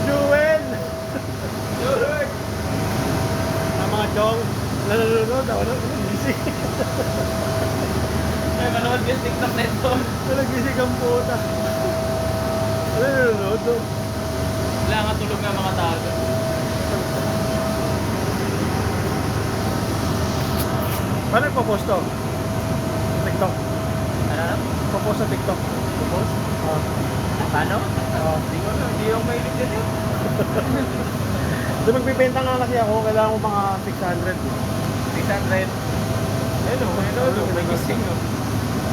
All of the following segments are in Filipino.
Jewel! Jewel! Ang mga chong, nanonood ako na gising. Ay, manood yung TikTok na ito. Nagising ang puta. Nanonood doon. Wala nga tulog na mga tao doon. Paano nagpo-post to? TikTok. Ano? Po-post sa TikTok. Post? Oo. Paano? Oo. Hindi ako mahilig din yun. So magbibenta nga kasi ako, kailangan ko mga 600. 600. Hello, may gising oh.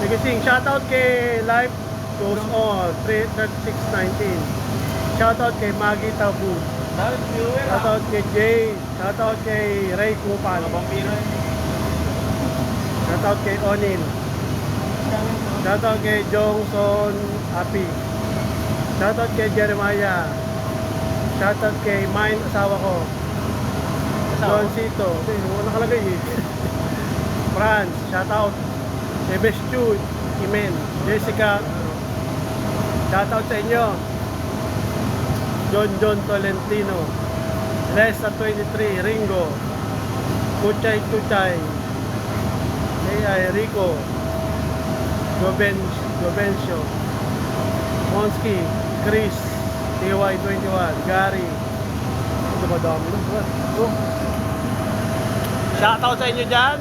Sige, sing. Shoutout kay Life Goes On, 3619. Shoutout kay Maggie Tabu. Dahil viewer ah. Shoutout kay Jay. Shoutout kay Ray Kupal. Mga vampiro eh. Shoutout kay Onin. Shoutout kay Jongson Api. Shoutout kay Jeremiah. Shoutout kay Mine, asawa ko. Don Cito. Hindi, nakalagay eh. Franz, shoutout. Kay Bestu, Imen. Jessica. Shoutout sa inyo. John Tolentino. Lesa 23, Ringo. Kuchay. Ay, Rico. Gobencio. Monski. Chris. TY21. Gary. Ito ba dami lang? Oh. Shoutout sa inyo dyan.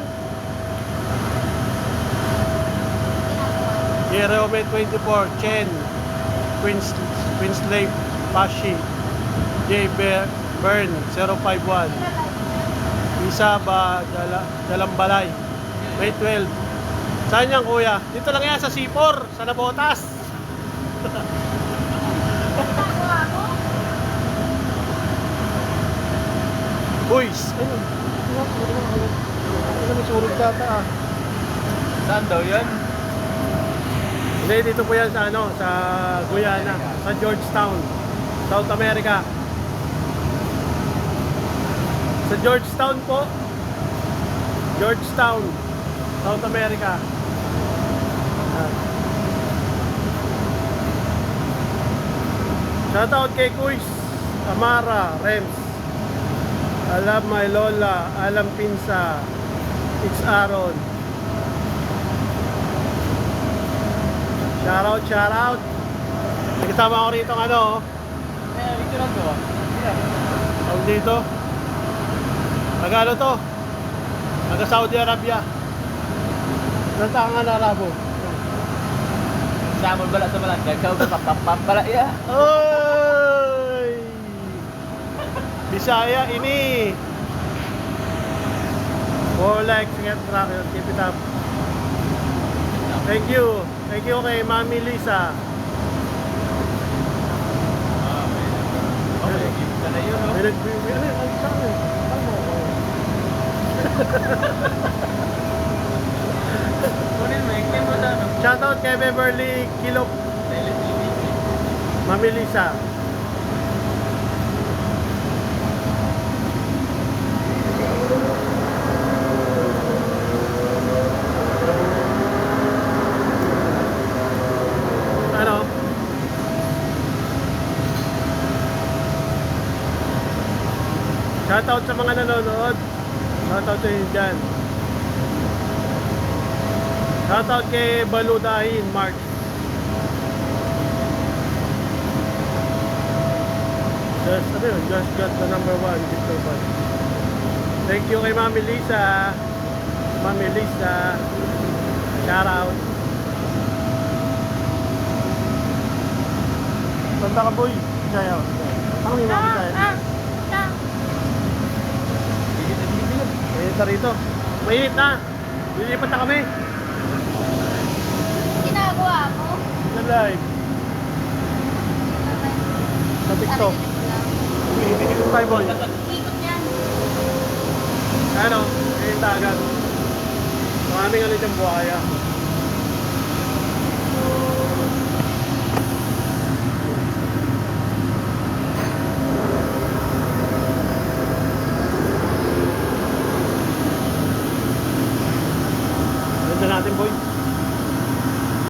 Jerome 24. Chen. Queenslave. Pashi. J. Bern 051. Isa ba Dalambalay. May 12. Saan yan kuya? Dito lang yan sa C4, sa Nabotas. Boys, ano? Ano may surog data ah? Saan daw yan? Hindi, dito po yan sa ano, sa Guyana, sa Georgetown, South America. Sa Georgetown po. Georgetown, South America. Shoutout kay Kuis, Amara, Rems. Alam my Lola, Alam Pinsa, It's Aaron. Shoutout. Nagkasama ako rito ng ano. Picture lang to ah. Tawag dito. Tagalog to. Taga Saudi Arabia. Nantangan Arabo. Samon bala sa balat. Gagaw ka papapapala ya. Oy! Bisaya ini. More likes, get track, keep it up. Thank you. Thank you kay Mami Lisa. Okay, give ka na yun oh. May nag-review. Ano sa akin? Kunin mo, ikin mo dano. Shoutout kay Beverly Kilop. Mami Lisa. Ano? Shoutout sa mga nanonood. Shoutout sa inyo dyan. Shoutout kay Baludahin, Mark. Just got the number 1, Victor Ball. Thank you kay Mami Lisa. Mami Lisa. Shoutout. Tanda ka boy. Kaya. Ang ni Mami kaya. Mainit na rito. Mainit na. Lilipat na kami. Ginagawa mo? Na live. Sa TikTok. Ikot tayo boy. Ikot yan. Ano? Mainit agad. Maraming ano dyan buhaya.